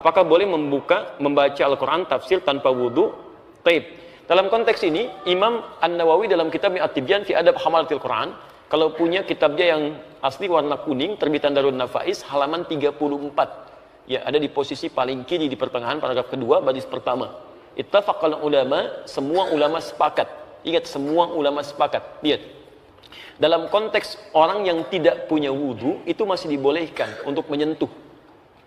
Apakah boleh membaca Al-Quran tafsir tanpa wudhu? Taib. Dalam konteks ini, Imam An-Nawawi dalam kitab At-Tibyan fi Adab Hamalatil Quran, kalau punya kitabnya yang asli warna kuning, terbitan Darun Nafais, halaman 34. Ya, ada di posisi paling kiri di pertengahan paragraf kedua, baris pertama. Ittafaqal ulama, semua ulama sepakat. Ingat, semua ulama sepakat. Lihat. Dalam konteks orang yang tidak punya wudhu, itu masih dibolehkan untuk menyentuh.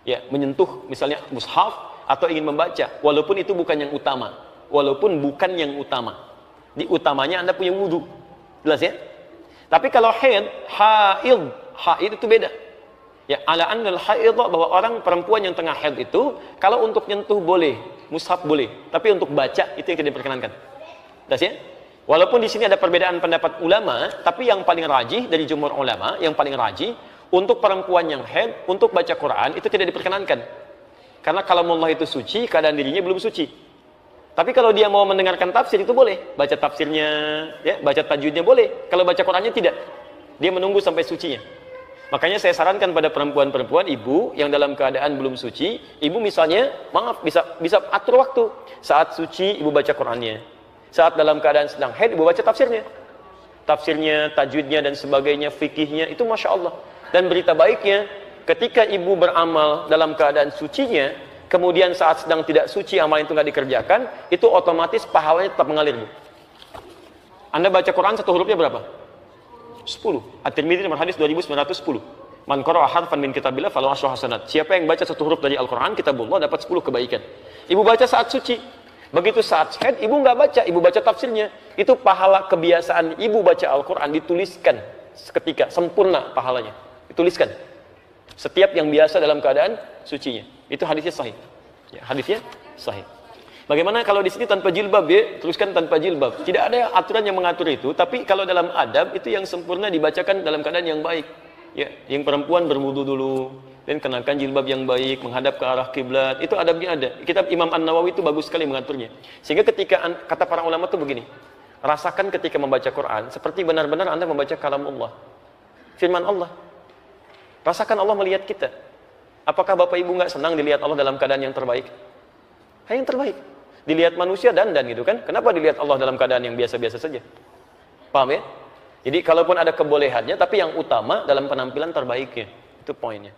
Ya, menyentuh misalnya mushaf atau ingin membaca, walaupun itu bukan yang utama. Walaupun bukan yang utama. Di utamanya Anda punya wudhu. Jelas ya? Tapi kalau haid itu beda. Ya, ala annal haid, bahwa orang perempuan yang tengah haid itu, kalau untuk nyentuh boleh, mushaf boleh, tapi untuk baca itu yang tidak diperkenankan. Jelas ya? Walaupun di sini ada perbedaan pendapat ulama, tapi yang paling rajih dari jumhur ulama, yang paling rajih, untuk perempuan yang haid, untuk baca Quran, itu tidak diperkenankan. Karena kalau Allah itu suci, keadaan dirinya belum suci. Tapi kalau dia mau mendengarkan tafsir, itu boleh. Baca tafsirnya, ya, baca tajwidnya boleh. Kalau baca Qurannya tidak. Dia menunggu sampai sucinya. Makanya saya sarankan pada perempuan-perempuan, ibu yang dalam keadaan belum suci, ibu misalnya, maaf, bisa atur waktu. Saat suci, ibu baca Qurannya. Saat dalam keadaan sedang haid, ibu baca tafsirnya. Tafsirnya, tajwidnya, dan sebagainya, fikihnya, itu Masya Allah. Dan berita baiknya, ketika ibu beramal dalam keadaan sucinya, kemudian saat sedang tidak suci, amal itu nggak dikerjakan, itu otomatis pahalanya tetap mengalir, Bu. Anda baca Quran satu hurufnya berapa? 10. At-Tirmidzi nomor hadis 2910. Man qara'a harfan min kitabillah falahu asyru hasanat. Siapa yang baca satu huruf dari Al-Quran, kitabullah, dapat 10 kebaikan. Ibu baca saat suci. Begitu saat haid, ibu nggak baca, ibu baca tafsirnya. Itu pahala kebiasaan ibu baca Al-Quran dituliskan seketika, sempurna pahalanya. Dituliskan. Setiap yang biasa dalam keadaan sucinya. Itu hadisnya sahih. Ya, hadisnya sahih. Bagaimana kalau di sini tanpa jilbab, ya? Teruskan tanpa jilbab. Tidak ada aturan yang mengatur itu, tapi kalau dalam adab itu yang sempurna dibacakan dalam keadaan yang baik. Ya, yang perempuan berwudu dulu, dan kenakan jilbab yang baik, menghadap ke arah kiblat. Itu adabnya ada. Kitab Imam An-Nawawi itu bagus sekali mengaturnya. Sehingga ketika kata para ulama itu begini, rasakan ketika membaca Quran seperti benar-benar Anda membaca kalam Allah. Firman Allah. Rasakan Allah melihat kita. Apakah Bapak Ibu nggak senang dilihat Allah dalam keadaan yang terbaik? Yang terbaik. Dilihat manusia dandan gitu kan? Kenapa dilihat Allah dalam keadaan yang biasa-biasa saja? Paham ya? Jadi kalaupun ada kebolehannya, tapi yang utama dalam penampilan terbaiknya. Itu poinnya.